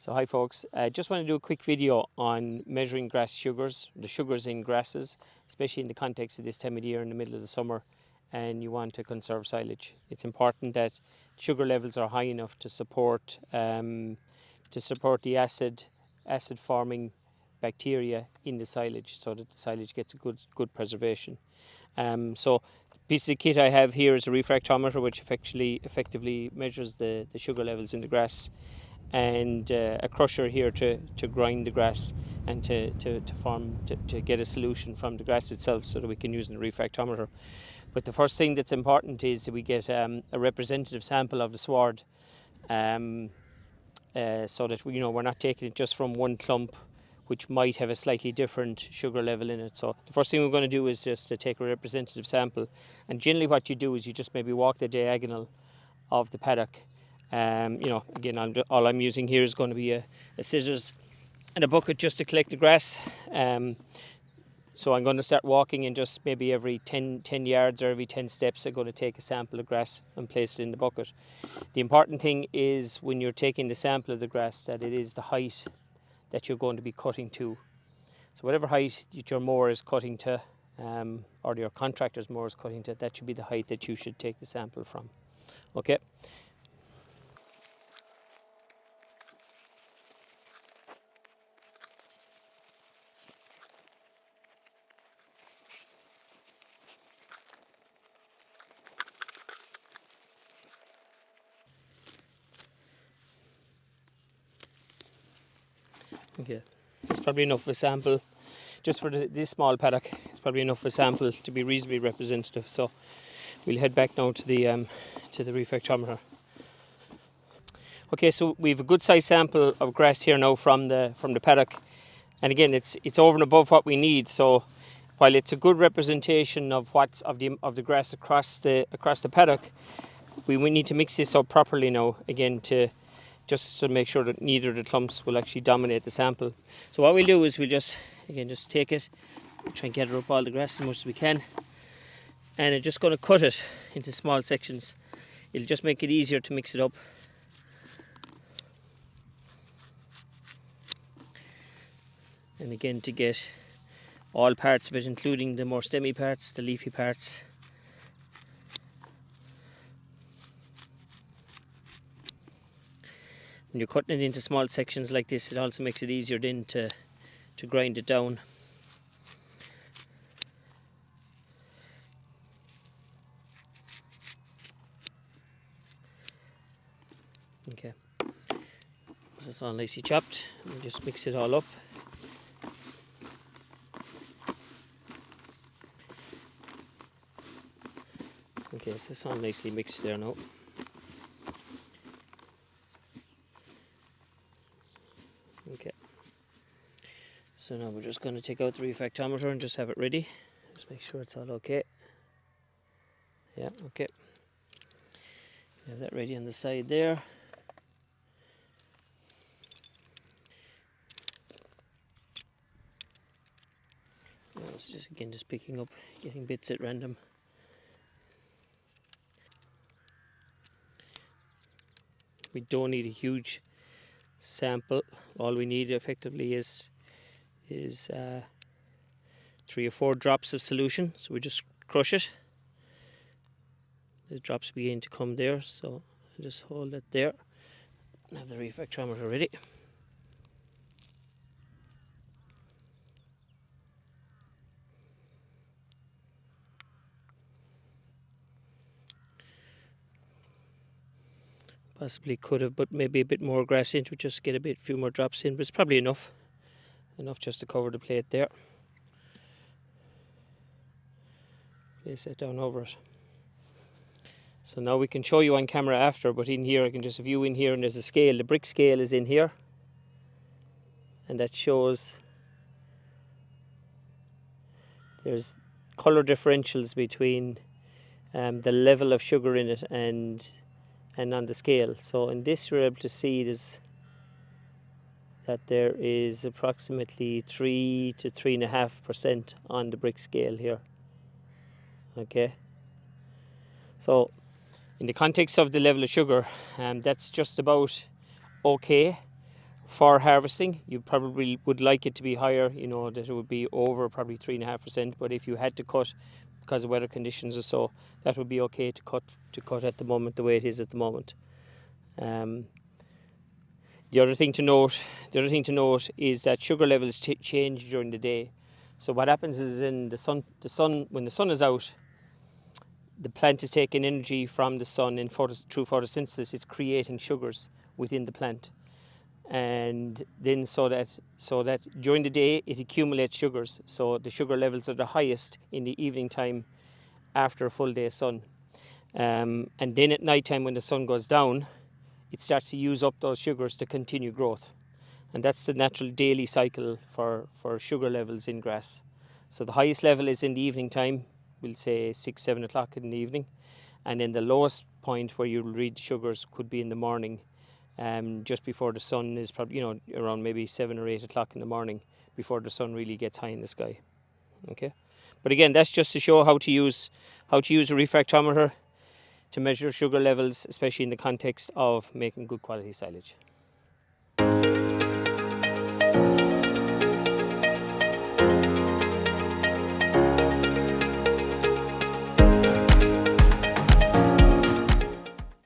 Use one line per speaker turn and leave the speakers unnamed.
So hi folks, I just want to do a quick video on measuring grass sugars, the sugars in grasses, especially in the context of this time of year in the middle of the summer and you want to conserve silage. It's important that sugar levels are high enough to support the acid forming bacteria in the silage so that the silage gets a good preservation. So the piece of kit I have here is a refractometer which effectively measures the sugar levels in the grass, and a crusher here to grind the grass and to get a solution from the grass itself so that we can use in the refractometer. But the first thing that's important is that we get a representative sample of the sward, so that we're not taking it just from one clump which might have a slightly different sugar level in it. So the first thing we're going to do is just to take a representative sample, and generally what you do is you just maybe walk the diagonal of the paddock. Again, all I'm using here is going to be a scissors and a bucket just to collect the grass. So I'm going to start walking, and just maybe every 10 yards or every 10 steps I'm going to take a sample of grass and place it in the bucket. The important thing is when you're taking the sample of the grass that it is the height that you're going to be cutting to. So whatever height your mower is cutting to, or your contractor's mower is cutting to, that should be the height that you should take the sample from. Okay. Okay, it's probably enough of a sample, just for this small paddock. It's probably enough of a sample to be reasonably representative. So we'll head back now to the refractometer. Okay, so we have a good size sample of grass here now from the paddock, and again it's over and above what we need. So while it's a good representation of what's of the grass across the paddock, we need to mix this up properly now, again, just to make sure that neither of the clumps will actually dominate the sample. So what we'll do is we'll just take it, try and gather up all the grass as much as we can, and I'm just going to cut it into small sections. It'll just make it easier to mix it up. And again, to get all parts of it, including the more stemmy parts, the leafy parts. When you're cutting it into small sections like this, it also makes it easier then to grind it down. Okay, this is all nicely chopped. We'll just mix it all up. Okay, so it's all nicely mixed there now. Okay, so now we're just going to take out the refractometer and just have it ready. Just make sure it's all okay. Yeah, okay. Have that ready on the side there. Now it's just picking up, getting bits at random. We don't need a huge sample. All we need effectively is 3 or 4 drops of solution. So we just crush it. The drops begin to come there, so I just hold it there and have the refractometer ready. Possibly could have put maybe a bit more grass into it, just to get a few more drops in, but it's probably enough just to cover the plate there. Place that down over it. So now we can show you on camera after, but in here I can just view in here, and there's a scale. The Brix scale is in here, and that shows there's colour differentials between the level of sugar in it and on the scale. So in this you're able to see that there is approximately 3 to 3.5% on the Brix scale here. Okay, so in the context of the level of sugar, that's just about okay For harvesting, you probably would like it to be higher, you know, that it would be over probably 3.5%. But if you had to cut because of weather conditions or so, that would be okay to cut at the moment, the way it is at the moment. The other thing to note is that sugar levels change during the day. So what happens is when the sun is out, the plant is taking energy from the sun and through photosynthesis, it's creating sugars within the plant. And then so that during the day it accumulates sugars. So the sugar levels are the highest in the evening time after a full day of sun. And then at night time when the sun goes down, it starts to use up those sugars to continue growth. And that's the natural daily cycle for sugar levels in grass. So the highest level is in the evening time, we'll say 6-7 o'clock in the evening. And then the lowest point where you'll read sugars could be in the morning, just before the sun is probably, you know, around maybe 7 or 8 o'clock in the morning, before the sun really gets high in the sky. Okay, but again, that's just to show how to use a refractometer to measure sugar levels, especially in the context of making good quality silage.